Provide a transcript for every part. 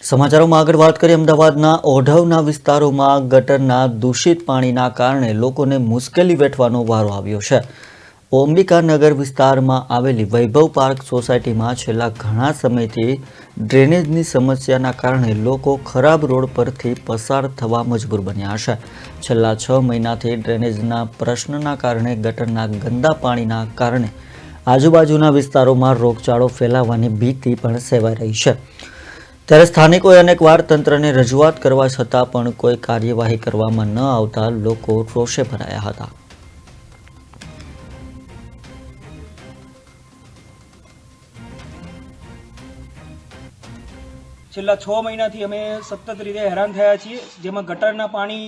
સમાચારોમાં આગળ વાત કરીએ અમદાવાદના ઓઢવના વિસ્તારોમાં ગટરના દૂષિત પાણીના કારણે લોકોને મુશ્કેલી વેઠવાનો વારો આવ્યો છે। અંબિકાનગર વિસ્તારમાં આવેલી વૈભવ પાર્ક સોસાયટીમાં છેલ્લા ઘણા સમયથી ડ્રેનેજની સમસ્યાના કારણે લોકો ખરાબ રોડ પરથી પસાર થવા મજબૂર બન્યા છે। છેલ્લા 6 મહિનાથી ડ્રેનેજના પ્રશ્નના કારણે ગટરના ગંદા પાણીના કારણે આજુબાજુના વિસ્તારોમાં રોગચાળો ફેલાવાની ભીતિ પણ સેવાઈ રહી છે। ત્યારે સ્થાનિકોએ અનેકવાર તંત્રને રજૂઆત કરવા છતાં પણ કોઈ કાર્યવાહી કરવામાં ન આવતા લોકો રોષે ભરાયા હતા। છેલ્લા 6 મહિનાથી અમે સતત રીતે હેરાન થયા છીએ, જેમાં ગટરના પાણી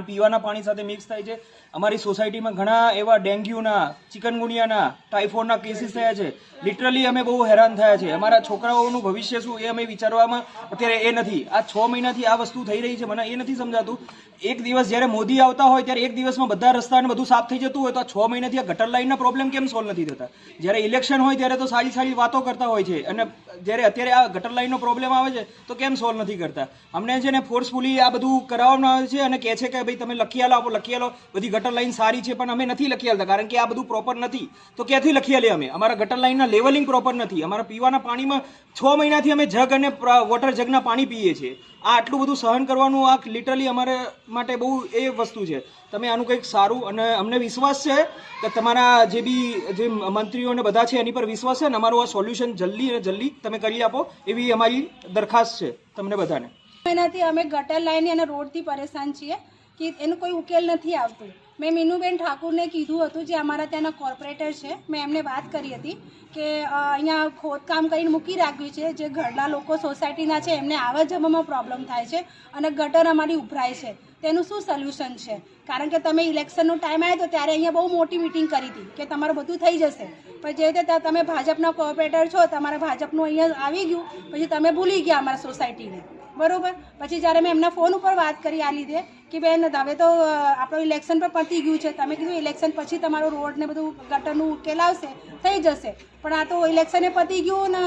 પીવાના પાણી સાથે મિક્સ થાય છે। અમારી સોસાયટીમાં ઘણા એવા ડેન્ગ્યુના, ચિકનગુનિયાના, ટાઇફોઇડના કેસીસ થયા છે। લિટરલી અમે બહુ હેરાન થયા છે। અમારા છોકરાઓનું ભવિષ્ય શું એ અમે વિચારવામાં અત્યારે એ નથી। આ 6 મહિનાથી આ વસ્તુ થઈ રહી છે, મને એ નથી સમજાતું। એક દિવસ જ્યારે મોદી આવતા હોય ત્યારે એક દિવસમાં બધા રસ્તા અને બધું સાફ થઈ જતું હોય, તો આ 6 મહિનાથી આ ગટર લાઇનના પ્રોબ્લેમ કેમ સોલ્વ નથી થતા? જ્યારે ઇલેક્શન હોય ત્યારે તો સારી સારી વાતો કરતા હોય છે, અને જ્યારે અત્યારે આ ગટર લાઇનનો પ્રોબ્લેમ આવે છે તો કેમ સોલ્વ નથી કરતા? અમને છે ને ફોર્સફુલી આ બધું કરાવવામાં આવે છે અને કહે છે કે ભાઈ તમે લખી આલો, લખી આલો, બધી ગટર લાઇન સારી છે, પણ અમે નથી લખી આલતા, કારણ કે આ બધું પ્રોપર નથી। તો ક્યાંથી લખી આલીએ અમે? અમારા ગટર લાઇનના લેવલિંગ પ્રોપર નથી। અમારા પીવાના પાણીમાં 6 મહિનાથી અમે જગ અને વોટર જગના પાણી પીએ છીએ। આ આટલું બધું સહન કરવાનું આ લિટરલી અમારે માટે બહુ એ વસ્તુ છે। તમે આનું કંઈક સારું, અને અમને વિશ્વાસ છે કે તમારા જે મંત્રીઓ અને બધા છે એની પર વિશ્વાસ છે, અને અમારું આ સોલ્યુશન જલ્દી અને જલ્દી તમે કરી આપો એવી અમારી દરખાસ્ત છે તમને બધાને। મહિનાથી અમે ગટર લાઈન અને રોડથી પરેશાન છીએ કે એનો કોઈ ઉકેલ નથી આવતું। મેં મીનુબેન ઠાકુરને કીધું હતું, જે અમારા ત્યાંના કોર્પોરેટર છે, મેં એમને વાત કરી હતી કે અહીંયા ખોદકામ કરીને મૂકી રાખ્યું છે, જે ઘરના લોકો સોસાયટીના છે એમને આવવા જવામાં પ્રોબ્લેમ થાય છે અને ગટર અમારી ઉભરાય છે। તેનું શું સોલ્યુશન છે? કારણ કે તમે ઇલેક્શનનો ટાઈમ આવ્યો તો ત્યારે અહીંયા બહુ મોટી મિટિંગ કરી હતી કે તમારું બધું થઈ જશે, પણ જે રીતે તમે ભાજપના કોર્પોરેટર છો, તમારા ભાજપનું અહીંયા આવી ગયું, પછી તમે ભૂલી ગયા અમારા સોસાયટીને, બરોબર? પછી જ્યારે મેં એમના ફોન ઉપર વાત કરી આ લીધે કે બેન હવે તો આપણું ઇલેક્શન પણ પતી ગયું છે, તમે કીધું ઇલેક્શન પછી તમારું રોડ ને બધું ગટરનું ઉકેલ આવશે, થઈ જશે, પણ આ તો ઇલેક્શને પતી ગયું ને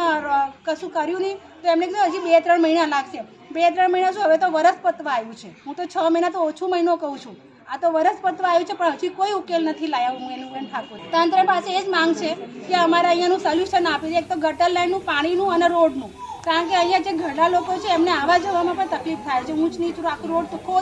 કશું કર્યું નહીં। તો એમને કીધું હજી 2-3 મહિના લાગશે। 2-3 મહિના શું, હવે તો વરસ પતવા આવ્યું છે। હું તો 6 મહિના તો ઓછું મહિનો કહું છું, આ તો વરસ પતવા આવ્યું છે, પણ હજી કોઈ ઉકેલ નથી લાવ્યા મીનુબેન ઠાકોર। તંત્ર પાસે એ જ માંગ છે કે અમારે અહીંયાનું સોલ્યુશન આપી દે, એક તો ગટર લાઈનનું, પાણીનું અને રોડનું, કારણ કે અહીંયા જે ઘરડા લોકો છે એમને આવવા જવામાં પણ તકલીફ થાય છે। ઊંચ નીચું આખું રોડ તો ખોદ